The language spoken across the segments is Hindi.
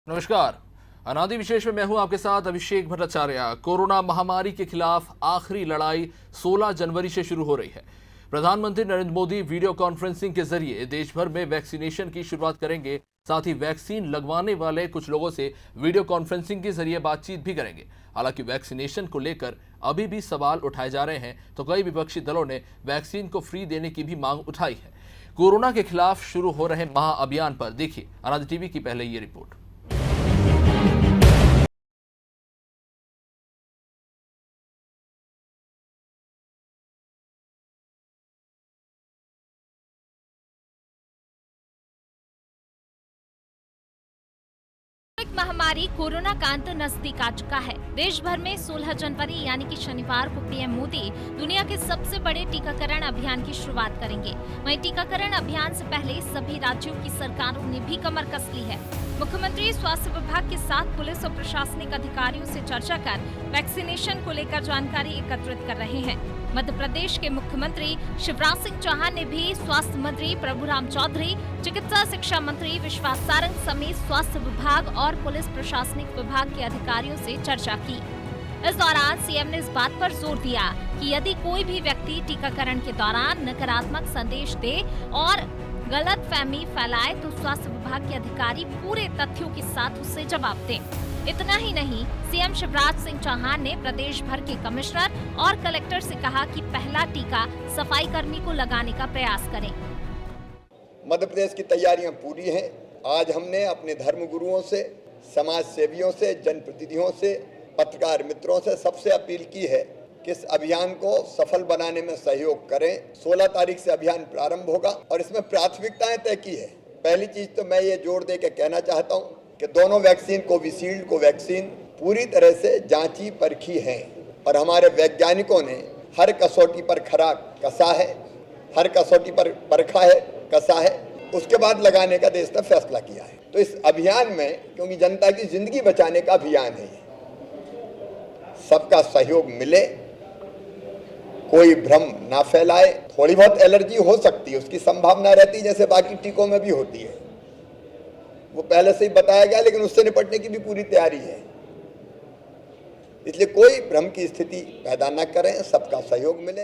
नमस्कार। अनादि विशेष में मैं हूं आपके साथ अभिषेक भट्टाचार्य। कोरोना महामारी के खिलाफ आखिरी लड़ाई 16 जनवरी से शुरू हो रही है। प्रधानमंत्री नरेंद्र मोदी वीडियो कॉन्फ्रेंसिंग के जरिए देश भर में वैक्सीनेशन की शुरुआत करेंगे। साथ ही वैक्सीन लगवाने वाले कुछ लोगों से वीडियो कॉन्फ्रेंसिंग के जरिए बातचीत भी करेंगे। हालांकि वैक्सीनेशन को लेकर अभी भी सवाल उठाए जा रहे हैं, तो कई विपक्षी दलों ने वैक्सीन को फ्री देने की भी मांग उठाई है। कोरोना के खिलाफ शुरू हो रहे महाअभियान पर देखिए अनादि टीवी की पहले ये रिपोर्ट। महामारी कोरोना का अंत नजदीक आ चुका है। देश भर में 16 जनवरी यानी कि शनिवार को पीएम मोदी दुनिया के सबसे बड़े टीकाकरण अभियान की शुरुआत करेंगे। वहीं टीकाकरण अभियान से पहले सभी राज्यों की सरकारों ने भी कमर कस ली है। मुख्यमंत्री स्वास्थ्य विभाग के साथ पुलिस और प्रशासनिक अधिकारियों से चर्चा कर वैक्सीनेशन को लेकर जानकारी एकत्रित कर रहे हैं। मध्य प्रदेश के मुख्यमंत्री शिवराज सिंह चौहान ने भी स्वास्थ्य मंत्री प्रभुराम चौधरी, चिकित्सा शिक्षा मंत्री विश्वास सारंग समेत स्वास्थ्य विभाग और पुलिस प्रशासनिक विभाग के अधिकारियों से चर्चा की। इस दौरान सीएम ने इस बात पर जोर दिया कि यदि कोई भी व्यक्ति टीकाकरण के दौरान नकारात्मक संदेश दे और गलतफहमी फैलाए तो स्वास्थ्य विभाग के अधिकारी पूरे तथ्यों के साथ उससे जवाब दें। इतना ही नहीं, सीएम शिवराज सिंह चौहान ने प्रदेश भर के कमिश्नर और कलेक्टर से कहा कि पहला टीका सफाई कर्मी को लगाने का प्रयास करें। मध्य प्रदेश की तैयारियां पूरी हैं। आज हमने अपने धर्म गुरुओं से, समाज सेवियों से, जनप्रतिनिधियों से, पत्रकार मित्रों से सबसे अपील की है कि इस अभियान को सफल बनाने में सहयोग करें। 16 तारीख से अभियान प्रारंभ होगा और इसमें प्राथमिकताएं तय की है। पहली चीज तो मैं ये जोर दे के कहना चाहता हूँ कि दोनों वैक्सीन, कोविशील्ड कोवैक्सीन, पूरी तरह से जांची परखी हैं और हमारे वैज्ञानिकों ने हर कसौटी पर खरा कसा है, हर कसौटी पर परखा है, कसा है, उसके बाद लगाने का देश ने फैसला किया है। तो इस अभियान में, क्योंकि जनता की जिंदगी बचाने का अभियान है, सबका सहयोग मिले, कोई भ्रम ना फैलाए। थोड़ी बहुत एलर्जी हो सकती है, उसकी संभावना रहती है, जैसे बाकी टीकों में भी होती है, वो पहले से ही बताया गया, लेकिन उससे निपटने की भी पूरी तैयारी है। इसलिए कोई भ्रम की स्थिति पैदा न करें, सबका सहयोग मिले।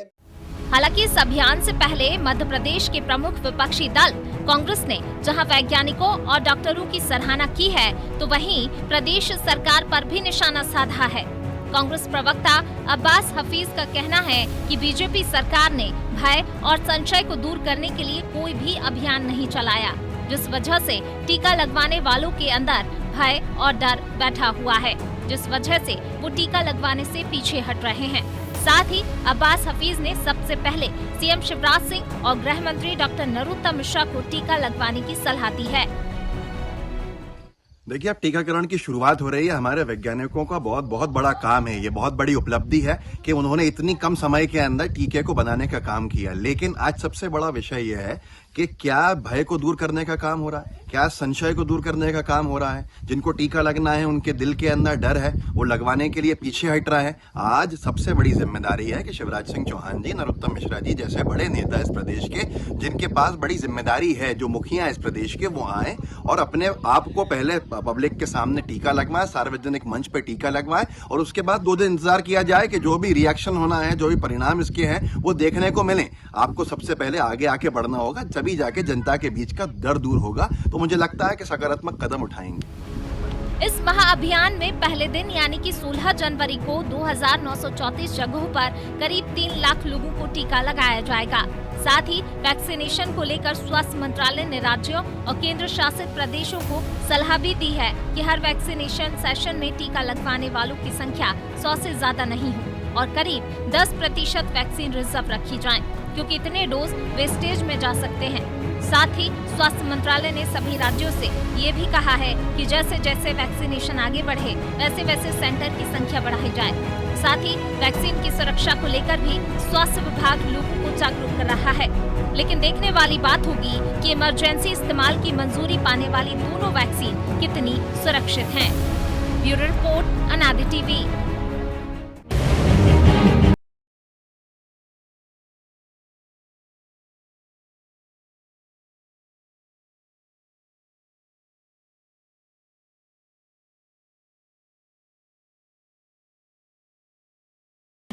हालांकि इस अभियान से पहले मध्य प्रदेश के प्रमुख विपक्षी दल कांग्रेस ने जहां वैज्ञानिकों और डॉक्टरों की सराहना की है, तो वहीं प्रदेश सरकार पर भी निशाना साधा है। कांग्रेस प्रवक्ता अब्बास हफीज का कहना है कि बीजेपी सरकार ने भय और संशय को दूर करने के लिए कोई भी अभियान नहीं चलाया, जिस वजह से टीका लगवाने वालों के अंदर भय और डर बैठा हुआ है, जिस वजह से वो टीका लगवाने से पीछे हट रहे हैं। साथ ही अब्बास हफीज ने सबसे पहले सीएम शिवराज सिंह और गृह मंत्री डॉक्टर नरोत्तम मिश्रा को टीका लगवाने की सलाह दी है। देखिए, अब टीकाकरण की शुरुआत हो रही है। हमारे वैज्ञानिकों का बहुत बड़ा काम है। ये बहुत बड़ी उपलब्धि है कि उन्होंने इतनी कम समय के अंदर टीके को बनाने का काम किया। लेकिन आज सबसे बड़ा विषय यह है कि क्या भय को दूर करने का काम हो रहा है, क्या संशय को दूर करने का काम हो रहा है। जिनको टीका लगना है, उनके दिल के अंदर डर है, वो लगवाने के लिए पीछे हट रहा है। आज सबसे बड़ी जिम्मेदारी है कि शिवराज सिंह चौहान जी, नरोत्तम मिश्रा जी जैसे बड़े नेता इस प्रदेश के, जिनके पास बड़ी जिम्मेदारी है, जो मुखिया इस प्रदेश के, वो आए और अपने आप को पहले पब्लिक के सामने टीका लगवाए, सार्वजनिक मंच पे टीका लगवाए और उसके बाद 2 दिन इंतजार किया जाए कि जो भी रिएक्शन होना है, जो भी परिणाम इसके हैं, वो देखने को मिले। आपको सबसे पहले आगे आके बढ़ना होगा, तभी जाके जनता के बीच का डर दूर होगा। तो मुझे लगता है कि सकारात्मक कदम उठाएंगे। इस महाअभियान में पहले दिन यानी कि 16 जनवरी को 2934 जगहों पर करीब 3 लाख लोगों को टीका लगाया जाएगा। साथ ही वैक्सीनेशन को लेकर स्वास्थ्य मंत्रालय ने राज्यों और केंद्र शासित प्रदेशों को सलाह भी दी है कि हर वैक्सीनेशन सेशन में टीका लगवाने वालों की संख्या 100 से ज्यादा नहीं हो और करीब 10% वैक्सीन रिजर्व रखी जाए, क्योंकि इतने डोज वेस्टेज में जा सकते हैं। साथ ही स्वास्थ्य मंत्रालय ने सभी राज्यों से ये भी कहा है कि जैसे जैसे वैक्सीनेशन आगे बढ़े, वैसे वैसे सेंटर की संख्या बढ़ाई जाए। साथ ही वैक्सीन की सुरक्षा को लेकर भी स्वास्थ्य विभाग लोगों को जागरूक कर रहा है। लेकिन देखने वाली बात होगी कि इमरजेंसी इस्तेमाल की मंजूरी पाने वाली दोनों वैक्सीन कितनी सुरक्षित हैं। ब्यूरो रिपोर्ट, अनादि टीवी।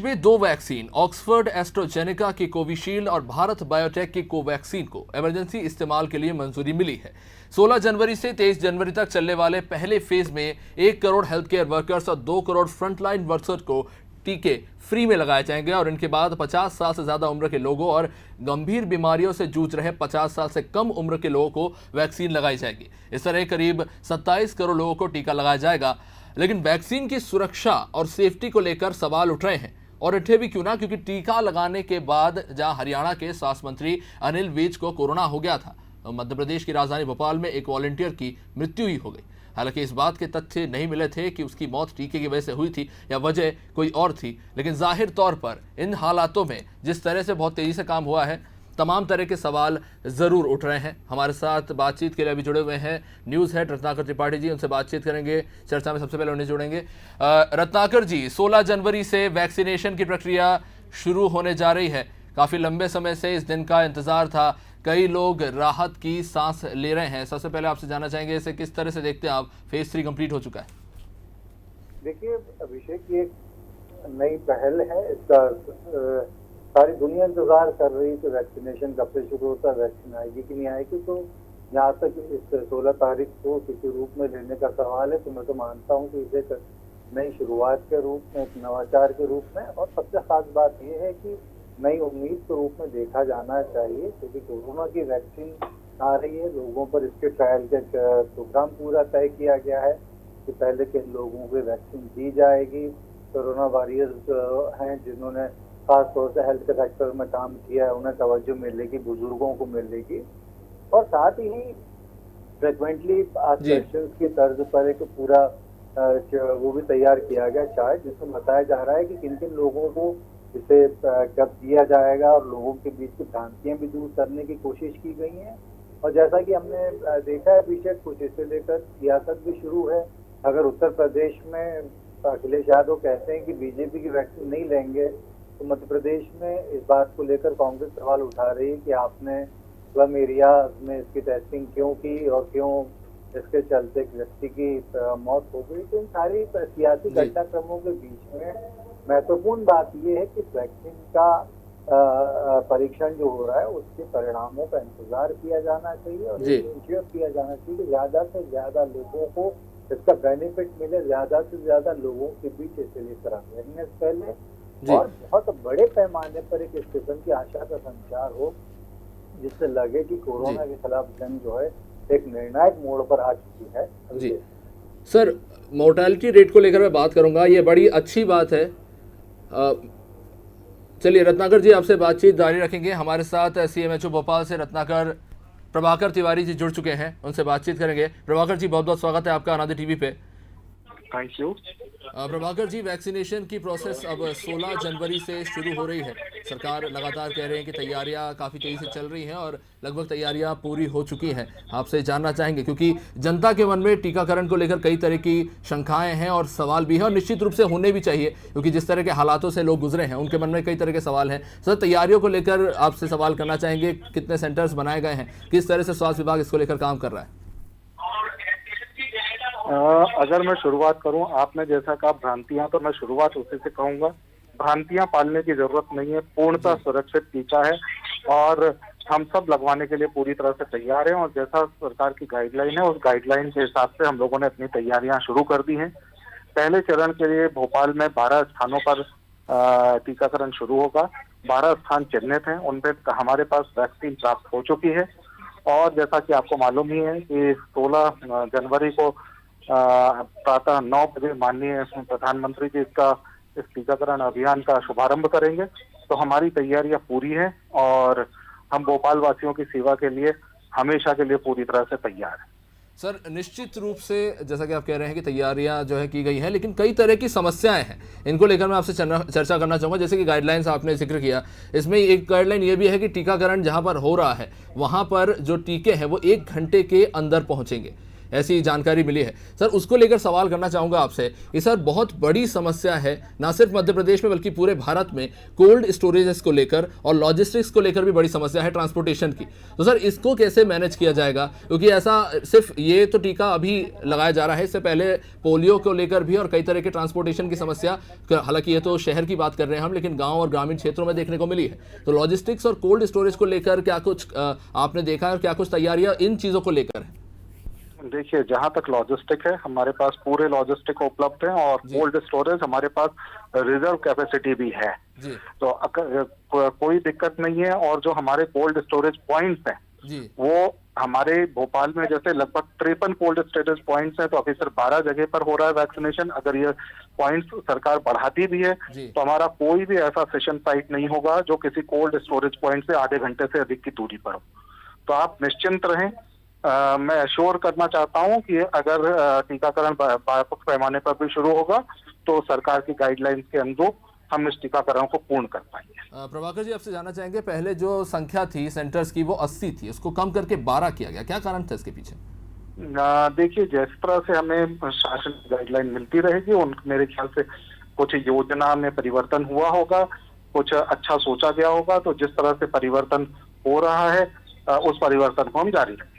में 2 वैक्सीन ऑक्सफोर्ड एस्ट्राजेनेका की कोविशील्ड और भारत बायोटेक की कोवैक्सीन को इमरजेंसी इस्तेमाल के लिए मंजूरी मिली है। 16 जनवरी से 23 जनवरी तक चलने वाले पहले फेज में 1 करोड़ हेल्थ केयर वर्कर्स और 2 करोड़ फ्रंटलाइन वर्कर्स को टीके फ्री में लगाए जाएंगे और इनके बाद 50 साल से ज्यादा उम्र के लोगों और गंभीर बीमारियों से जूझ रहे 50 साल से कम उम्र के लोगों को वैक्सीन लगाई जाएगी। इस तरह करीब 27 करोड़ लोगों को टीका लगाया जाएगा। लेकिन वैक्सीन की सुरक्षा और सेफ्टी को लेकर सवाल उठ रहे हैं, और उठे भी क्यों ना, क्योंकि टीका लगाने के बाद जहां हरियाणा के स्वास्थ्य मंत्री अनिल विज को कोरोना हो गया था, तो मध्य प्रदेश की राजधानी भोपाल में एक वॉलंटियर की मृत्यु ही हो गई। हालांकि इस बात के तथ्य नहीं मिले थे कि उसकी मौत टीके की वजह से हुई थी या वजह कोई और थी, लेकिन जाहिर तौर पर इन हालातों में जिस तरह से बहुत तेजी से काम हुआ है, तमाम तरह के सवाल जरूर उठ रहे हैं। हमारे साथ बातचीत के लिए अभी जुड़े हुए हैं न्यूज़ हेड रत्नाकर त्रिपाठी जी, उनसे बातचीत करेंगे। चर्चा में सबसे पहले उन्हें जोड़ेंगे। रत्नाकर जी, 16 जनवरी से वैक्सीनेशन की प्रक्रिया शुरू होने जा रही है। काफ़ी लंबे समय से इस दिन का इंतजार था, कई लोग राहत की सांस ले रहे हैं। सबसे पहले आपसे जानना चाहेंगे, इसे किस तरह से देखते हैं आप? फेज 3 कंप्लीट हो चुका है। देखिए अभिषेक, ये नई पहल है। इसका सारी दुनिया इंतजार कर रही थी वैक्सीनेशन कब से शुरू होता है, वैक्सीन आएगी कि नहीं आएगी। तो जहाँ तक इस 16 तारीख को किसी रूप में लेने का सवाल है, तो मैं तो मानता हूँ कि इसे एक नई शुरुआत के रूप में, एक नवाचार के रूप में, और सबसे खास बात यह है कि नई उम्मीद के रूप में देखा जाना चाहिए, क्योंकि कोरोना की वैक्सीन आ रही है। लोगों पर इसके ट्रायल के प्रोग्राम पूरा तय किया गया है कि पहले किन लोगों को वैक्सीन दी जाएगी। कोरोना वॉरियर्स हैं जिन्होंने खास तौर से हेल्थ के सेक्टर में काम किया है, उन्हें तवज्जो मिलेगी, बुजुर्गों को मिलेगी। और साथ ही फ्रिक्वेंटली क्वेश्चंस की तर्ज पर एक पूरा वो भी तैयार किया गया चार्ट, जिसमें बताया जा रहा है कि किन किन लोगों को इसे कब दिया जाएगा, और लोगों के बीच की भ्रांतियां भी दूर करने की कोशिश की गई है। और जैसा कि हमने देखा है पीछे, कुछ इसे लेकर सियासत भी शुरू है। अगर उत्तर प्रदेश में अखिलेश यादव कहते हैं कि बीजेपी की वैक्सीन नहीं लेंगे, तो मध्य प्रदेश में इस बात को लेकर कांग्रेस सवाल उठा रही है कि आपने स्लम एरिया में इसकी टेस्टिंग क्यों की और क्यों इसके चलते एक व्यक्ति की मौत हो गई। तो इन सारी सियासी घटनाक्रमों के बीच में महत्वपूर्ण बात यह है कि वैक्सीन का परीक्षण जो हो रहा है उसके परिणामों का इंतजार किया जाना चाहिए और इंश्योर किया जाना चाहिए कि ज्यादा से ज्यादा लोगों को इसका बेनिफिट मिले, ज्यादा से ज्यादा लोगों के बीच इसे लेकर अवेयरनेस फैले और बहुत बड़े पैमाने पर एक इस किस्म की आशा का संचार हो, जिससे लगे कि कोरोना के खिलाफ जंग जो है एक निर्णायक मोड़ पर आ चुकी है। जी सर, मोर्टेलिटी रेट को लेकर मैं बात करूंगा, ये बड़ी अच्छी बात है। चलिए रत्नाकर जी, आपसे बातचीत जारी रखेंगे। हमारे साथ CMHO भोपाल से रत्नाकर प्रभाकर तिवारी जी जुड़ चुके हैं, उनसे बातचीत करेंगे। प्रभाकर जी, बहुत बहुत स्वागत है आपका अनादि टीवी पे। Thank you. Prabhakar ji, vaccination की प्रोसेस अब 16 जनवरी से शुरू हो रही है। सरकार लगातार कह रहे हैं कि तैयारियां काफ़ी तेज़ी से चल रही हैं और लगभग तैयारियां पूरी हो चुकी हैं। आपसे जानना चाहेंगे, क्योंकि जनता के मन में टीकाकरण को लेकर कई तरह की शंकाएं हैं और सवाल भी हैं, और निश्चित रूप से होने भी चाहिए, क्योंकि जिस तरह के हालातों से लोग गुजरे हैं उनके मन में कई तरह के सवाल हैं। सर, तैयारियों को लेकर आपसे सवाल करना चाहेंगे, कितने सेंटर्स बनाए गए हैं, किस तरह से स्वास्थ्य विभाग इसको लेकर काम कर रहा है? अगर मैं शुरुआत करूं, आपने जैसा कहा भ्रांतियां, तो मैं शुरुआत उसी से कहूंगा। भ्रांतियां पालने की जरूरत नहीं है, पूर्णतः सुरक्षित टीका है और हम सब लगवाने के लिए पूरी तरह से तैयार हैं। और जैसा सरकार की गाइडलाइन है, उस गाइडलाइन के हिसाब से हम लोगों ने अपनी तैयारियां शुरू कर दी हैं। पहले चरण के लिए भोपाल में 12 स्थानों पर टीकाकरण शुरू होगा। 12 स्थान चिन्हित हैं, उन पर हमारे पास वैक्सीन प्राप्त हो चुकी है। और जैसा कि आपको मालूम ही है कि 16 जनवरी को प्रातः 9 बजे माननीय प्रधानमंत्री जी इसका इस टीकाकरण अभियान का शुभारंभ करेंगे। तो हमारी तैयारियां पूरी हैं और हम भोपाल वासियों की सेवा के लिए हमेशा के लिए पूरी तरह से तैयार हैं। सर, निश्चित रूप से जैसा कि आप कह रहे हैं कि तैयारियां जो है की गई हैं, लेकिन कई तरह की समस्याएं हैं, इनको लेकर मैं आपसे चर्चा करना चाहूँगा। जैसे कि गाइडलाइंस आपने जिक्र किया, इसमें एक गाइडलाइन ये भी है कि टीकाकरण जहां पर हो रहा है वहां पर जो टीके हैं वो 1 घंटे के अंदर पहुंचेंगे। ऐसी जानकारी मिली है। सर, उसको लेकर सवाल करना चाहूँगा आपसे कि सर बहुत बड़ी समस्या है ना सिर्फ मध्य प्रदेश में बल्कि पूरे भारत में कोल्ड स्टोरेजेस को लेकर और लॉजिस्टिक्स को लेकर भी बड़ी समस्या है ट्रांसपोर्टेशन की। तो सर इसको कैसे मैनेज किया जाएगा, क्योंकि ऐसा सिर्फ ये तो टीका अभी लगाया जा रहा है, इससे पहले पोलियो को लेकर भी और कई तरह के ट्रांसपोर्टेशन की समस्या, हालांकि ये तो शहर की बात कर रहे हैं हम, लेकिन गांव और ग्रामीण क्षेत्रों में देखने को मिली है। तो लॉजिस्टिक्स और कोल्ड स्टोरेज को लेकर क्या कुछ आपने देखा है और क्या कुछ तैयारियां इन चीजों को लेकर है? देखिए, जहां तक लॉजिस्टिक है हमारे पास पूरे लॉजिस्टिक उपलब्ध है और कोल्ड स्टोरेज हमारे पास रिजर्व कैपेसिटी भी है जी। तो कोई दिक्कत नहीं है। और जो हमारे कोल्ड स्टोरेज पॉइंट्स हैं जी। वो हमारे भोपाल में जैसे लगभग 53 कोल्ड स्टोरेज पॉइंट्स हैं, तो अभी सिर्फ 12 जगह पर हो रहा है वैक्सीनेशन। अगर ये पॉइंट्स सरकार बढ़ाती भी है तो हमारा कोई भी ऐसा सेशन साइट नहीं होगा जो किसी कोल्ड स्टोरेज पॉइंट से आधे घंटे से अधिक की दूरी पर हो। तो आप निश्चिंत रहें। मैं अश्योर करना चाहता हूं कि अगर टीकाकरण व्यापक पैमाने पर भी शुरू होगा तो सरकार की गाइडलाइंस के अनुरूप हम इस टीकाकरण को पूर्ण कर पाएंगे। प्रभाकर जी, आपसे जानना चाहेंगे, पहले जो संख्या थी सेंटर्स की वो 80 थी, उसको कम करके 12 किया गया, क्या कारण था इसके पीछे? देखिए, जिस तरह से हमें शासन गाइडलाइन मिलती रहेगी मेरे ख्याल से कुछ योजना में परिवर्तन हुआ होगा, कुछ अच्छा सोचा गया होगा। तो जिस तरह से परिवर्तन हो रहा है उस परिवर्तन को हम जारी रखेंगे।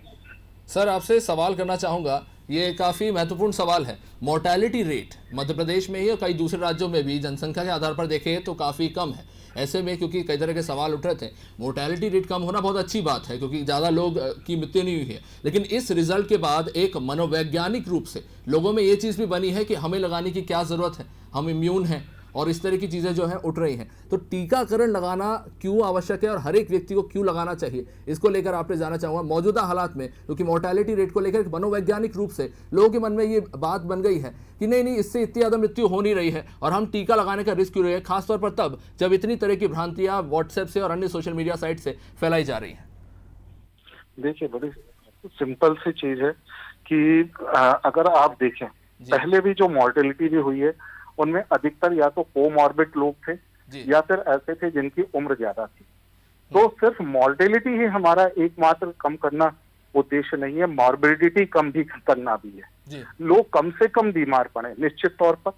सर, आपसे सवाल करना चाहूँगा, ये काफ़ी महत्वपूर्ण सवाल है। मोर्टेलिटी रेट मध्य प्रदेश में ही और कई दूसरे राज्यों में भी जनसंख्या के आधार पर देखें तो काफ़ी कम है। ऐसे में क्योंकि कई तरह के सवाल उठ रहे थे, मोर्टेलिटी रेट कम होना बहुत अच्छी बात है क्योंकि ज़्यादा लोग की मृत्यु नहीं हुई है, लेकिन इस रिजल्ट के बाद एक मनोवैज्ञानिक रूप से लोगों में ये चीज़ भी बनी है कि हमें लगाने की क्या ज़रूरत है, हम इम्यून हैं और इस तरह की चीज़ें जो हैं उठ रही हैं। तो टीकाकरण लगाना क्यों आवश्यक है और हर एक व्यक्ति को क्यों लगाना चाहिए, इसको लेकर आपने जानना चाहूँगा मौजूदा हालात में, क्योंकि मोर्टेलिटी रेट को लेकर मनोवैज्ञानिक रूप से लोगों के मन में ये बात बन गई है कि नहीं इससे इतनी ज़्यादा मृत्यु हो नहीं रही है और हम टीका लगाने का रिस्क क्यों रहे हैं, खासतौर पर तब जब इतनी तरह की भ्रांतियाँ व्हाट्सएप से और अन्य सोशल मीडिया साइट से फैलाई जा रही हैं। देखिए, बड़ी सिंपल सी चीज है कि अगर आप देखें पहले भी जो मॉर्टेलिटी भी हुई है उनमें अधिकतर या तो कोमॉर्बिड लोग थे या फिर ऐसे थे जिनकी उम्र ज्यादा थी। तो सिर्फ मॉर्टेलिटी ही हमारा एकमात्र कम करना उद्देश्य नहीं है, मॉर्बिडिटी कम भी करना भी है। लोग कम से कम बीमार पड़े, निश्चित तौर पर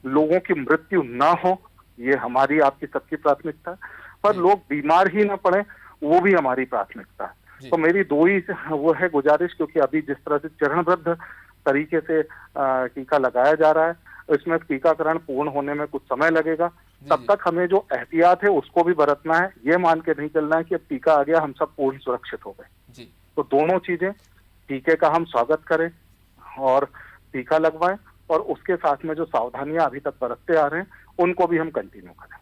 लोगों की मृत्यु ना हो, ये हमारी आपकी सबकी प्राथमिकता है, पर लोग बीमार ही ना पड़े वो भी हमारी प्राथमिकता है। तो मेरी दो ही वो है गुजारिश, क्योंकि अभी जिस तरह से चरणबद्ध तरीके से टीका लगाया जा रहा है इसमें टीकाकरण पूर्ण होने में कुछ समय लगेगा। तब तक हमें जो एहतियात है उसको भी बरतना है, ये मान के नहीं चलना है कि अब टीका आ गया हम सब पूर्ण सुरक्षित हो गए। तो दोनों चीजें, टीके का हम स्वागत करें और टीका लगवाएं और उसके साथ में जो सावधानियां अभी तक बरतते आ रहे हैं उनको भी हम कंटिन्यू करें।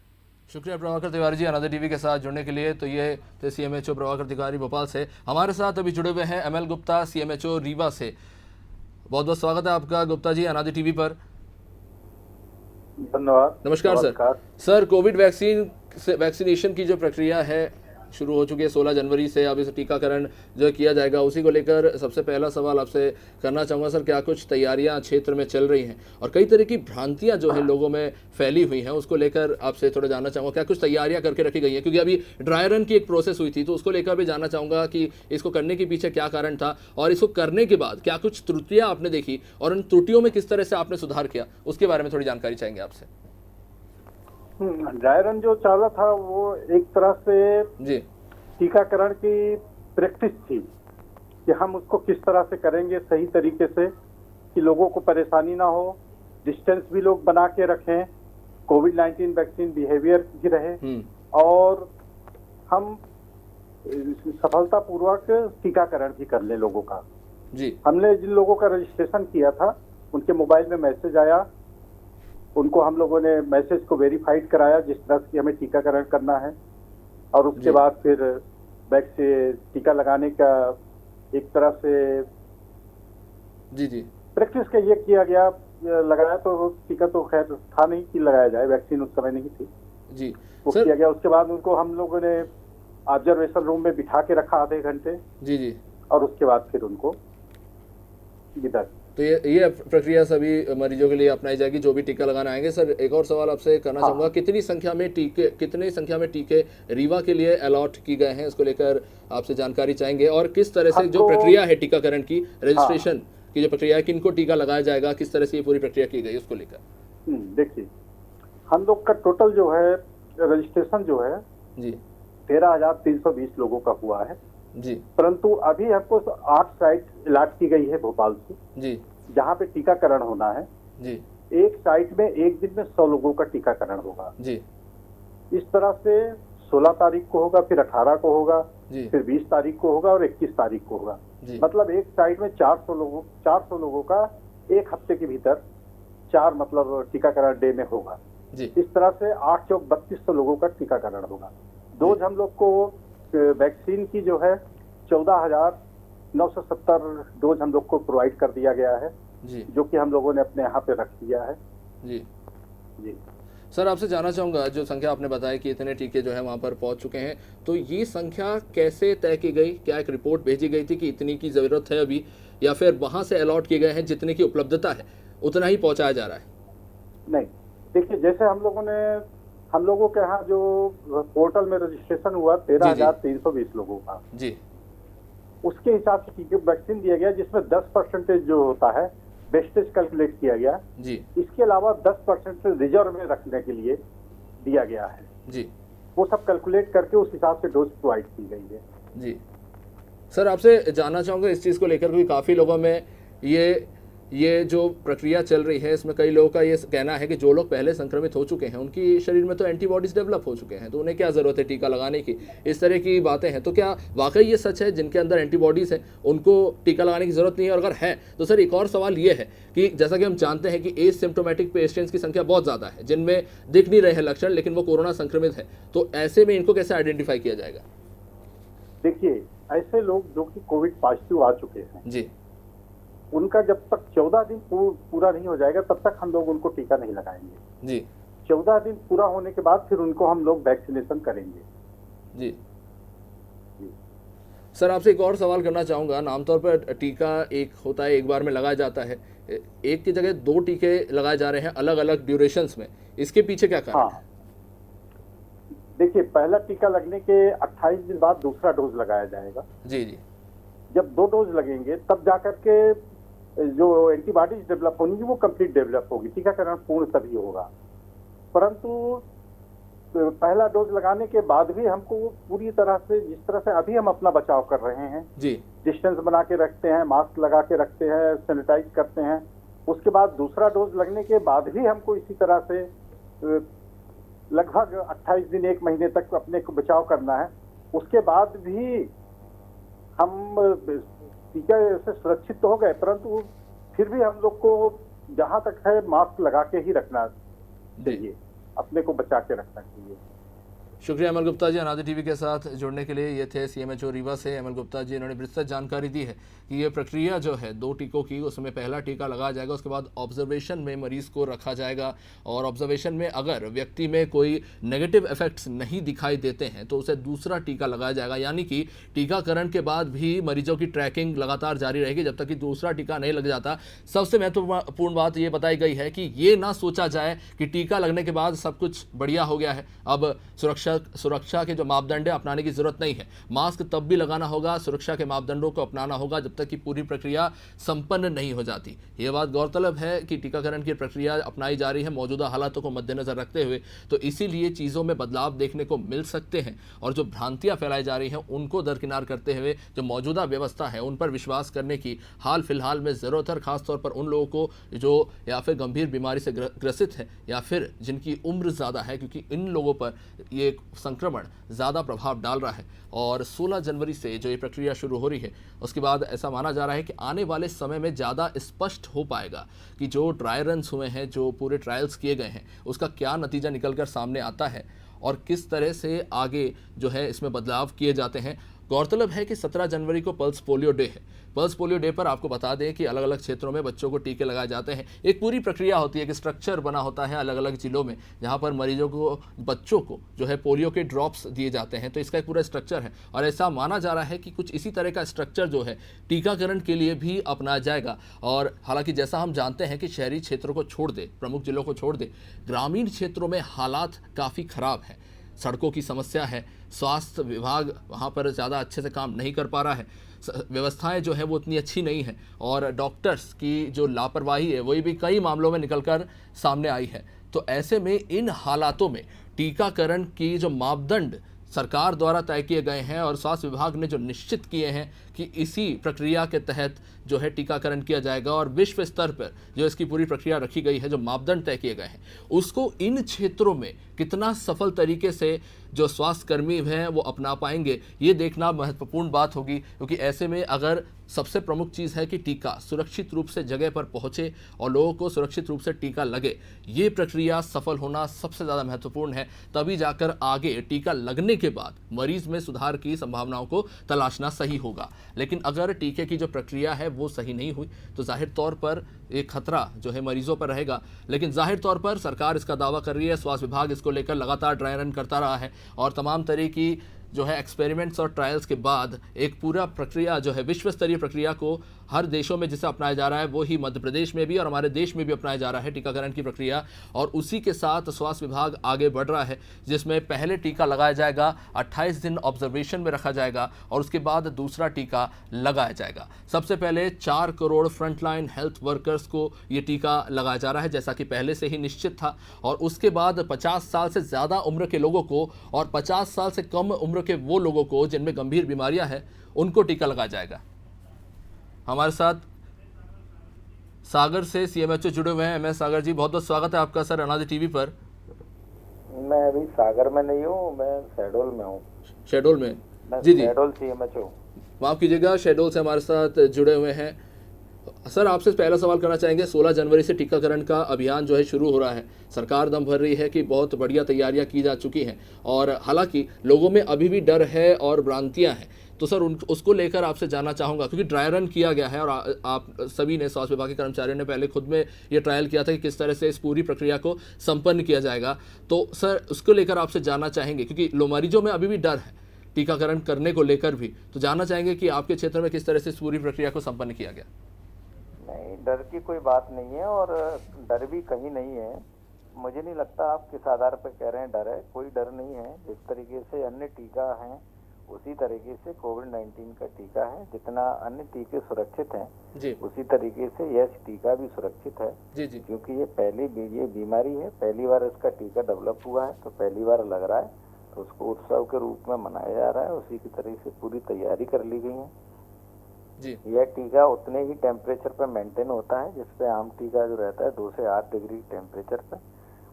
शुक्रिया प्रभाकर तिवारी जी अनादर टीवी के साथ जुड़ने के लिए। तो ये थे CMHO प्रभाकर तिवारी भोपाल से। हमारे साथ अभी जुड़े हुए हैं ML गुप्ता CMHO रीवा से। बहुत बहुत स्वागत है आपका गुप्ता जी अनादर टीवी पर। धन्यवाद। नमस्कार सर, कोविड वैक्सीनेशन की जो प्रक्रिया है शुरू हो चुकी है 16 जनवरी से। अब इस टीकाकरण जो किया जाएगा उसी को लेकर सबसे पहला सवाल आपसे करना चाहूँगा सर, क्या कुछ तैयारियां क्षेत्र में चल रही हैं और कई तरह की भ्रांतियां जो है लोगों में फैली हुई हैं उसको लेकर आपसे थोड़ा जानना चाहूँगा, क्या कुछ तैयारियां करके रखी गई हैं? क्योंकि अभी ड्राई रन की एक प्रोसेस हुई थी तो उसको लेकर भी जानना चाहूँगा कि इसको करने के पीछे क्या कारण था और इसको करने के बाद क्या कुछ त्रुटियाँ आपने देखी और उन त्रुटियों में किस तरह से आपने सुधार किया, उसके बारे में थोड़ी जानकारी चाहेंगे आपसे। ड्राई रन जो चला था वो एक तरह से जी टीकाकरण की प्रैक्टिस थी कि हम उसको किस तरह से करेंगे सही तरीके से कि लोगों को परेशानी ना हो, डिस्टेंस भी लोग बना के रखें, कोविड-19 वैक्सीन बिहेवियर भी रहे और हम सफलतापूर्वक टीकाकरण भी कर ले लोगों का। जी हमने जिन लोगों का रजिस्ट्रेशन किया था उनके मोबाइल में मैसेज आया, उनको हम लोगों ने मैसेज को वेरीफाइड कराया जिस तरह से हमें टीकाकरण करना है और उसके बाद फिर बैक से टीका लगाने का एक तरह से जी प्रैक्टिस का ये किया गया। लगाया तो टीका तो खैर था नहीं कि लगाया जाए, वैक्सीन उस समय नहीं थी जी वो किया गया। उसके बाद उनको हम लोगों ने ऑब्जर्वेशन रूम में बिठा के रखा आधे घंटे जी और उसके बाद फिर उनको विदा। तो ये प्रक्रिया सभी मरीजों के लिए अपनाई जाएगी जो भी टीका लगाने आएंगे। सर, एक और सवाल आपसे करना चाहूँगा, कितनी संख्या में टीके रीवा के लिए अलॉट की गए हैं, इसको लेकर आपसे जानकारी चाहेंगे और किस तरह से जो प्रक्रिया है टीकाकरण की रजिस्ट्रेशन की जो प्रक्रिया है, किनको टीका लगाया जाएगा, किस तरह से ये पूरी प्रक्रिया की गई उसको लेकर? देखिए, हम लोग का टोटल जो है रजिस्ट्रेशन जो है जी 13,320 लोगों का हुआ है जी परंतु अभी हमको 8 साइट अलॉट की गई है भोपाल से, जी जहाँ पे टीकाकरण होना है। जी एक साइट में एक दिन में 100 लोगों का टीकाकरण होगा। जी इस तरह से 16 तारीख को होगा, फिर 18 को होगा, जी फिर 20 तारीख को होगा और 21 तारीख को होगा। जी मतलब एक साइट में 400 लोगों का एक हफ्ते के भीतर 4 मतलब टीकाकरण डे में होगा। जी इस तरह से 8 चौक 3200 लोगों का टीकाकरण होगा। डोज हम लोग को वैक्सीन की जो है 14,970 डोज हम लोग को प्रोवाइड कर दिया गया है, जी जो कि हम लोगों ने अपने यहाँ पे रख दिया है। जी जी सर, आपसे जानना चाहूँगा, जो संख्या आपने बताया कि इतने टीके जो है वहाँ पर पहुँच चुके हैं, तो ये संख्या कैसे तय की गई? क्या एक रिपोर्ट भेजी गई थी कि इतनी की ज़रूरत है अभी, या फिर वहाँ से अलॉट किए गए हैं जितने की उपलब्धता है उतना ही पहुँचाया जा रहा है? नहीं, देखिए, जैसे हम लोगों के यहाँ जो पोर्टल में रजिस्ट्रेशन हुआ 13,320 लोगों का, जी उसके हिसाब से टीके वैक्सीन दिया गया, जिसमें 10% जो होता है वेस्टेज कैलकुलेट किया गया। जी इसके अलावा 10% रिजर्व में रखने के लिए दिया गया है। जी वो सब कैलकुलेट करके उस हिसाब से डोज प्रोवाइड की गई है। जी सर, आपसे जानना चाहूँगा इस चीज़ को लेकर, क्योंकि काफ़ी लोगों में ये जो प्रक्रिया चल रही है, इसमें कई लोगों का ये कहना है कि जो लोग पहले संक्रमित हो चुके हैं उनकी शरीर में तो एंटीबॉडीज डेवलप हो चुके हैं, तो उन्हें क्या ज़रूरत है टीका लगाने की, इस तरह की बातें हैं। तो क्या वाकई ये सच है, जिनके अंदर एंटीबॉडीज़ है उनको टीका लगाने की ज़रूरत नहीं है? और अगर है तो सर, एक और सवाल ये है कि जैसा कि हम जानते हैं कि एसिम्प्टोमेटिक पेशेंट्स की संख्या बहुत ज़्यादा है, जिनमें दिख नहीं रहे हैं लक्षण लेकिन वो कोरोना संक्रमित है, तो ऐसे में इनको कैसे आइडेंटिफाई किया जाएगा? देखिए, ऐसे लोग जो कि कोविड पॉजिटिव आ चुके हैं, जी उनका जब तक 14 दिन पूरा नहीं हो जाएगा तब तक हम लोग उनको टीका नहीं लगाएंगे। जी 14 दिन पूरा होने के बाद फिर उनको हम लोग वैक्सीनेशन करेंगे। जी सर, आपसे एक और सवाल करना चाहूँगा। आमतौर पर टीका एक होता है, एक बार में लगाया जाता है, एक की जगह 2 टीके लगाए जा रहे हैं अलग अलग ड्यूरेशंस में, इसके पीछे क्या कारण है? देखिए, पहला टीका लगने के 28 दिन बाद दूसरा डोज लगाया जाएगा। जी जी जब 2 डोज लगेंगे तब जाकर के जो एंटीबॉडीज डेवलप होंगी वो कंप्लीट डेवलप होगी, टीकाकरण पूर्ण तभी होगा। परंतु पहला डोज लगाने के बाद भी हमको पूरी तरह से, जिस तरह से अभी हम अपना बचाव कर रहे हैं, जी डिस्टेंस बना के रखते हैं, मास्क लगा के रखते हैं, सैनिटाइज करते हैं, उसके बाद दूसरा डोज लगने के बाद भी हमको इसी तरह से लगभग 28 दिन 1 महीने तक अपने को बचाव करना है। उसके बाद भी हम टीका से सुरक्षित तो हो गए, परंतु फिर भी हम लोग को जहां तक है मास्क लगा के ही रखना चाहिए, अपने को बचा के रखना चाहिए। शुक्रिया अमल गुप्ता जी, अनादि टीवी के साथ जुड़ने के लिए। ये थे सीएमएचओ रीवा से अमल गुप्ता जी। इन्होंने विस्तृत जानकारी दी है कि ये प्रक्रिया जो है 2 टीकों की, उसमें पहला टीका लगाया जाएगा, उसके बाद ऑब्जर्वेशन में मरीज को रखा जाएगा, और ऑब्जर्वेशन में अगर व्यक्ति में कोई नेगेटिव इफेक्ट्स नहीं दिखाई देते हैं तो उसे दूसरा टीका लगाया जाएगा। यानी कि टीकाकरण के बाद भी मरीजों की ट्रैकिंग लगातार जारी रहेगी जब तक कि दूसरा टीका नहीं लग जाता। सबसे महत्वपूर्ण बात ये बताई गई है कि ये ना सोचा जाए कि टीका लगने के बाद सब कुछ बढ़िया हो गया है, अब सुरक्षा के जो मापदंड है अपनाने की जरूरत नहीं है। मास्क तब भी लगाना होगा, सुरक्षा के मापदंडों को अपनाना होगा जब तक कि पूरी प्रक्रिया संपन्न नहीं हो जाती। ये बात गौरतलब है कि टीकाकरण की प्रक्रिया अपनाई जा रही है मौजूदा हालातों को मद्देनजर रखते हुए, तो इसीलिए चीज़ों में बदलाव देखने को मिल सकते हैं, और जो भ्रांतियां फैलाई जा रही हैं उनको दरकिनार करते हुए जो मौजूदा व्यवस्था है उन पर विश्वास करने की हाल फिलहाल में ज़रूरत है, खासतौर पर उन लोगों को जो या फिर गंभीर बीमारी से ग्रसित है या फिर जिनकी उम्र ज़्यादा है, क्योंकि इन लोगों पर ये संक्रमण ज़्यादा प्रभाव डाल रहा है। और 16 जनवरी से जो ये प्रक्रिया शुरू हो रही है उसके बाद ऐसा माना जा रहा है कि आने वाले समय में ज़्यादा स्पष्ट हो पाएगा कि जो ड्राई रन्स हुए हैं, जो पूरे ट्रायल्स किए गए हैं, उसका क्या नतीजा निकल कर सामने आता है और किस तरह से आगे जो है इसमें बदलाव किए जाते हैं। गौरतलब है कि 17 जनवरी को पल्स पोलियो डे है। पल्स पोलियो डे पर आपको बता दें कि अलग अलग क्षेत्रों में बच्चों को टीके लगाए जाते हैं। एक पूरी प्रक्रिया होती है, एक स्ट्रक्चर बना होता है अलग अलग जिलों में, जहां पर मरीजों को, बच्चों को जो है पोलियो के ड्रॉप्स दिए जाते हैं। तो इसका एक पूरा स्ट्रक्चर है और ऐसा माना जा रहा है कि कुछ इसी तरह का स्ट्रक्चर जो है टीकाकरण के लिए भी अपनाया जाएगा। और हालांकि जैसा हम जानते हैं कि शहरी क्षेत्रों को छोड़ दे, प्रमुख जिलों को छोड़ दे, ग्रामीण क्षेत्रों में हालात काफ़ी ख़राब हैं। सड़कों की समस्या है, स्वास्थ्य विभाग वहाँ पर ज़्यादा अच्छे से काम नहीं कर पा रहा है, व्यवस्थाएं जो है वो उतनी अच्छी नहीं है, और डॉक्टर्स की जो लापरवाही है वही भी कई मामलों में निकलकर सामने आई है। तो ऐसे में इन हालातों में टीकाकरण की जो मापदंड सरकार द्वारा तय किए गए हैं और स्वास्थ्य विभाग ने जो निश्चित किए हैं कि इसी प्रक्रिया के तहत जो है टीकाकरण किया जाएगा, और विश्व स्तर पर जो इसकी पूरी प्रक्रिया रखी गई है, जो मापदंड तय किए गए हैं, उसको इन क्षेत्रों में कितना सफल तरीके से जो स्वास्थ्यकर्मी हैं वो अपना पाएंगे, ये देखना महत्वपूर्ण बात होगी। क्योंकि ऐसे में अगर सबसे प्रमुख चीज़ है कि टीका सुरक्षित रूप से जगह पर पहुंचे और लोगों को सुरक्षित रूप से टीका लगे, ये प्रक्रिया सफल होना सबसे ज़्यादा महत्वपूर्ण है। तभी जाकर आगे टीका लगने के बाद मरीज में सुधार की संभावनाओं को तलाशना सही होगा। लेकिन अगर टीके की जो प्रक्रिया है वो सही नहीं हुई तो जाहिर तौर पर एक खतरा जो है मरीजों पर रहेगा। लेकिन जाहिर तौर पर सरकार इसका दावा कर रही है, स्वास्थ्य विभाग इसको लेकर लगातार ड्राई रन करता रहा है, और तमाम तरह की जो है एक्सपेरिमेंट्स और ट्रायल्स के बाद एक पूरा प्रक्रिया जो है विश्व स्तरीय प्रक्रिया को हर देशों में जिसे अपनाया जा रहा है, वो ही मध्य प्रदेश में भी और हमारे देश में भी अपनाया जा रहा है टीकाकरण की प्रक्रिया। और उसी के साथ स्वास्थ्य विभाग आगे बढ़ रहा है, जिसमें पहले टीका लगाया जाएगा, 28 दिन ऑब्जर्वेशन में रखा जाएगा और उसके बाद दूसरा टीका लगाया जाएगा। सबसे पहले 4 करोड़ फ्रंटलाइन हेल्थ वर्कर्स को ये टीका लगाया जा रहा है, जैसा कि पहले से ही निश्चित था, और उसके बाद 50 साल से ज़्यादा उम्र के लोगों को और 50 साल से कम उम्र के वो लोगों को जिनमें गंभीर बीमारियां हैं, उनको टीका लगाया जाएगा। हमारे साथ सागर से सीएमएचओ जुड़े हुए हैं। एमएस सागर जी, बहुत बहुत स्वागत है आपका सर अनादि टीवी पर। मैं अभी सागर में नहीं हूँ, मैं शहडोल में हूँ। शहडोल में? मैं जी जी, शहडोल सीएमएचओ। माफ कीजिएगा, शहडोल से हमारे साथ जुड़े हुए हैं। सर, आपसे पहला सवाल करना चाहेंगे, 16 जनवरी से टीकाकरण का अभियान जो है शुरू हो रहा है। सरकार दम भर रही है कि बहुत बढ़िया तैयारियां की जा चुकी हैं, और हालांकि लोगों में अभी भी डर है और भ्रांतियां हैं। तो सर उसको लेकर आपसे जानना चाहूँगा, क्योंकि ड्राई रन किया गया है और आप सभी ने, स्वास्थ्य विभाग के कर्मचारियों ने पहले खुद में ये ट्रायल किया था कि किस तरह से इस पूरी प्रक्रिया को संपन्न किया जाएगा। तो सर उसको लेकर आपसे जानना चाहेंगे, क्योंकि मरीजों में अभी भी डर है टीकाकरण करने को लेकर भी, तो जानना चाहेंगे कि आपके क्षेत्र में किस तरह से इस पूरी प्रक्रिया को संपन्न किया गया। नहीं, डर की कोई बात नहीं है और डर भी कहीं नहीं है। मुझे नहीं लगता आप किस आधार पर कह रहे हैं डर है, कोई डर नहीं है। जिस तरीके से अन्य टीका हैं उसी तरीके से कोविड-19 का टीका है। जितना अन्य टीके सुरक्षित हैं जी, उसी तरीके से यह टीका भी सुरक्षित है। जी जी, क्योंकि ये बीमारी है, पहली बार इसका टीका डेवलप हुआ है, तो पहली बार लग रहा है, तो उसको उत्सव के रूप में मनाया जा रहा है। उसी की तरह से पूरी तैयारी कर ली गई है जी। यह टीका उतने ही टेम्परेचर पर मेंटेन होता है जिसपे आम टीका जो रहता है 2 से 8 डिग्री टेम्परेचर पर,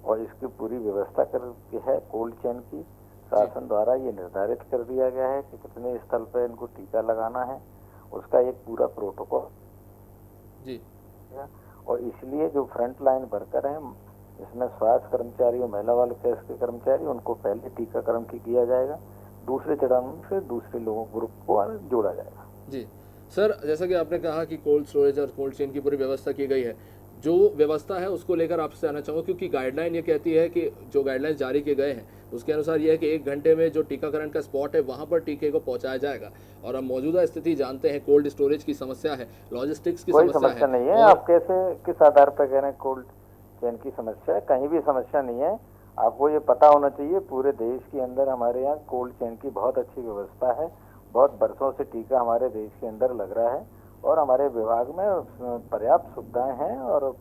और इसकी पूरी व्यवस्था करके है कोल्ड चेन की। शासन द्वारा ये निर्धारित कर दिया गया है कि कितने स्थल पर इनको टीका लगाना है, उसका एक पूरा प्रोटोकॉल जी। और इसलिए जो फ्रंट लाइन वर्कर हैं, इसमें स्वास्थ्य कर्मचारी और महिला वाले केस के कर्मचारी, उनको पहले टीकाकरण किया जाएगा, दूसरे चरण से दूसरे लोगों ग्रुप को जोड़ा जाएगा। जी सर, जैसा कि आपने कहा कि कोल्ड स्टोरेज और कोल्ड चेन की पूरी व्यवस्था की गई है, जो व्यवस्था है उसको लेकर आपसे आना चाहूँगा, क्योंकि गाइडलाइन ये कहती है कि जो गाइडलाइन जारी किए गए हैं उसके अनुसार ये है कि 1 घंटे में जो टीकाकरण का स्पॉट है वहाँ पर टीके को पहुँचाया जाएगा। और हम मौजूदा स्थिति जानते हैं, कोल्ड स्टोरेज की समस्या है, लॉजिस्टिक्स की समस्या नहीं है। आप कैसे किस आधार पर कह रहे हैं कोल्ड चेन की समस्या है? कहीं भी समस्या नहीं है। आपको ये पता होना चाहिए, पूरे देश के अंदर हमारे यहाँ कोल्ड चेन की बहुत अच्छी व्यवस्था है। बहुत बरसों से टीका हमारे देश के अंदर लग रहा है और हमारे विभाग में पर्याप्त सुविधाएं हैं और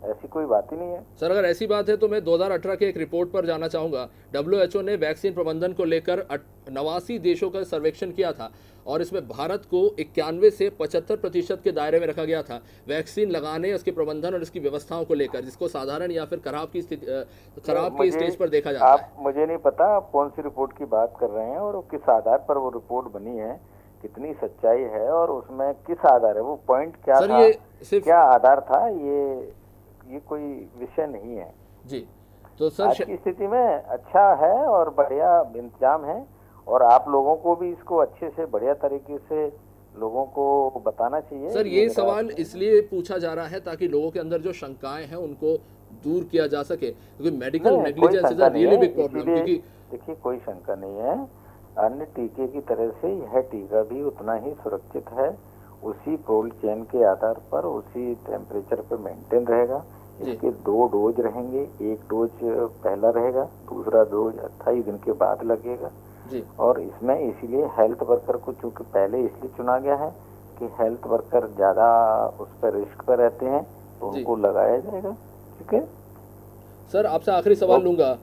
ऐसी कोई बात ही नहीं है। सर, अगर ऐसी बात है तो मैं 2018 के एक रिपोर्ट पर जाना चाहूँगा। WHO ने वैक्सीन प्रबंधन को लेकर 89 देशों का सर्वेक्षण किया था और इसमें भारत को 91 से 75% के दायरे में रखा गया था वैक्सीन लगाने, उसके प्रबंधन और इसकी व्यवस्थाओं को लेकर, जिसको साधारण या फिर खराब की स्टेज पर देखा जाता है। मुझे नहीं पता आप कौन सी रिपोर्ट की बात कर रहे हैं और किस आधार पर वो रिपोर्ट बनी है, कितनी सच्चाई है और उसमें किस आधार है, वो पॉइंट क्या सर, था, ये क्या आधार था, ये कोई विषय नहीं है जी। तो सर, आज की स्थिति में अच्छा है और बढ़िया इंतजाम है और आप लोगों को भी इसको अच्छे से बढ़िया तरीके से लोगों को बताना चाहिए। सर, ये सवाल इसलिए पूछा जा रहा है ताकि लोगों के अंदर जो शंकाएं हैं उनको दूर किया जा सके, क्योंकि medical negligence is a really big problem. क्योंकि देखिए, कोई शंका नहीं है, अन्य टीके की तरह से यह टीका भी उतना ही सुरक्षित है। उसी कोल्ड चेन के आधार पर उसी टेम्परेचर पर मेंटेन रहेगा। इसके 2 डोज रहेंगे। एक डोज पहला रहेगा, दूसरा डोज 28 दिन के बाद लगेगा जी। और इसमें इसीलिए हेल्थ वर्कर को चूंकि पहले इसलिए चुना गया है कि हेल्थ वर्कर ज्यादा उस पर रिस्क पर रहते हैं तो उनको लगाया जाएगा। ठीक है सर, आपसे आखिरी सवाल लूंगा,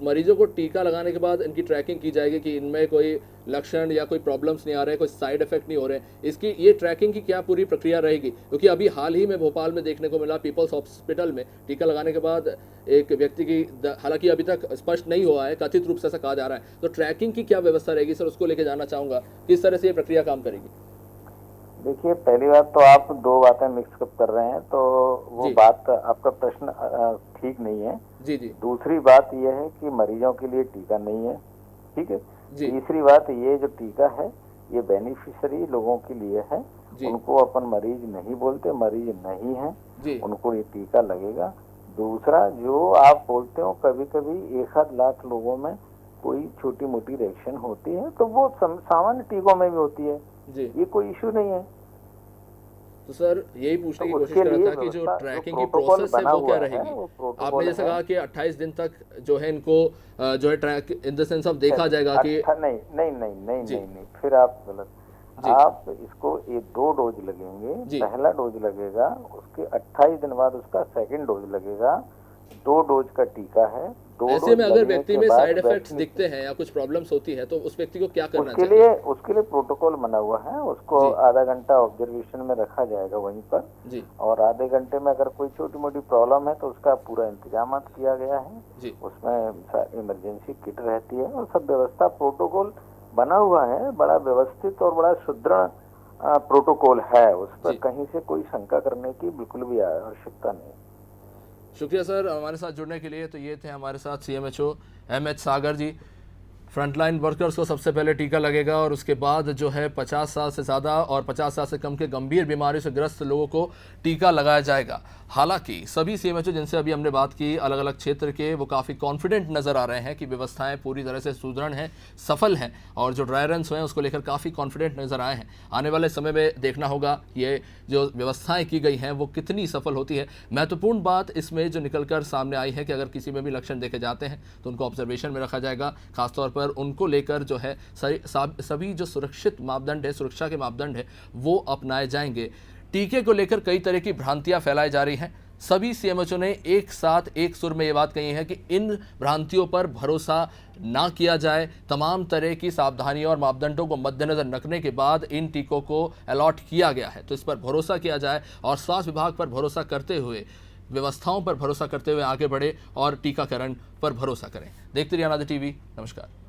मरीजों को टीका लगाने के बाद इनकी ट्रैकिंग की जाएगी कि इनमें कोई लक्षण या कोई प्रॉब्लम्स नहीं आ रहे, कोई साइड इफेक्ट नहीं हो रहे, इसकी ये ट्रैकिंग की क्या पूरी प्रक्रिया रहेगी? क्योंकि अभी हाल ही में भोपाल में देखने को मिला, पीपल्स हॉस्पिटल में टीका लगाने के बाद एक व्यक्ति की, हालांकि अभी तक स्पष्ट नहीं हुआ है, कथित रूप से ऐसा कहा जा रहा है, तो ट्रैकिंग की क्या व्यवस्था रहेगी सर, उसको लेकर जानना चाहूंगा, किस तरह से ये प्रक्रिया काम करेगी? देखिए, पहली बात तो आप 2 बातें मिक्सअप कर रहे हैं, तो वो बात आपका प्रश्न ठीक नहीं है। जी जी। दूसरी बात यह है कि मरीजों के लिए टीका नहीं है। ठीक है। तीसरी बात, ये जो टीका है ये बेनिफिशियरी लोगों के लिए है, उनको अपन मरीज नहीं बोलते, मरीज नहीं है, उनको ये टीका लगेगा। दूसरा, जो आप बोलते हो कभी कभी 1 लाख लोगों में कोई छोटी मोटी रिएक्शन होती है, तो वो सामान्य टीकों में भी होती है, ये कोई इश्यू नहीं है। तो सर, यही पूछने की कोशिश कर रहा था कि जो ट्रैकिंग की प्रोसेस है वो क्या रहेगी? आपने जैसे कहा कि 28 दिन तक जो है इनको जो है track in the sense of देखा जाएगा कि नहीं, फिर आप गलत। आप इसको ये 2 डोज लगेंगे, पहला डोज लगेगा, उसके 28 दिन बाद उसका सेकंड डोज लगेगा। 2 डोज का टीका है। ऐसे में अगर व्यक्ति में साइड इफेक्ट्स दिखते हैं या कुछ प्रॉब्लम्स होती है तो उस व्यक्ति को क्या करना चाहिए? उसके लिए प्रोटोकॉल बना हुआ है, उसको आधा घंटा ऑब्जर्वेशन में रखा जाएगा वहीं पर जी। और आधे घंटे में अगर कोई छोटी मोटी प्रॉब्लम है तो उसका पूरा इंतजाम किया गया है जी। उसमें इमरजेंसी किट रहती है और सब व्यवस्था प्रोटोकॉल बना हुआ है। बड़ा व्यवस्थित और बड़ा सुदृढ़ प्रोटोकॉल है, उस पर कहीं से कोई शंका करने की बिल्कुल भी आवश्यकता नहीं। शुक्रिया सर हमारे साथ जुड़ने के लिए। तो ये थे हमारे साथ CMHO MH सागर जी। फ्रंटलाइन वर्कर्स को सबसे पहले टीका लगेगा और उसके बाद जो है 50 साल से ज़्यादा और 50 साल से कम के गंभीर बीमारी से ग्रस्त लोगों को टीका लगाया जाएगा। हालांकि सभी CMHO जिनसे अभी हमने बात की अलग अलग क्षेत्र के, वो काफ़ी कॉन्फिडेंट नज़र आ रहे हैं कि व्यवस्थाएं पूरी तरह से सुदृढ़ हैं, सफल हैं और जो ड्राई रन्स हुए हैं उसको लेकर काफ़ी कॉन्फिडेंट नज़र आए हैं। आने वाले समय में देखना होगा ये जो व्यवस्थाएँ की गई हैं वो कितनी सफल होती है। महत्वपूर्ण बात इसमें जो निकल कर सामने आई है कि अगर किसी में भी लक्षण देखे जाते हैं तो उनको ऑब्जर्वेशन में रखा जाएगा। खासतौर पर उनको लेकर जो है सभी जो सुरक्षित मापदंड है, सुरक्षा के मापदंड है, वो अपनाए जाएंगे। टीके को लेकर कई तरह की भ्रांतियां फैलाई जा रही हैं। सभी CMHO ने एक साथ एक सुर में ये बात कही है कि इन भ्रांतियों पर भरोसा ना किया जाए। तमाम तरह की सावधानियों और मापदंडों को मद्देनजर रखने के बाद इन टीकों को अलॉट किया गया है, तो इस पर भरोसा किया जाए और स्वास्थ्य विभाग पर भरोसा करते हुए, व्यवस्थाओं पर भरोसा करते हुए आगे बढ़े और टीकाकरण पर भरोसा करें। देखते रहिए अनादि TV। नमस्कार।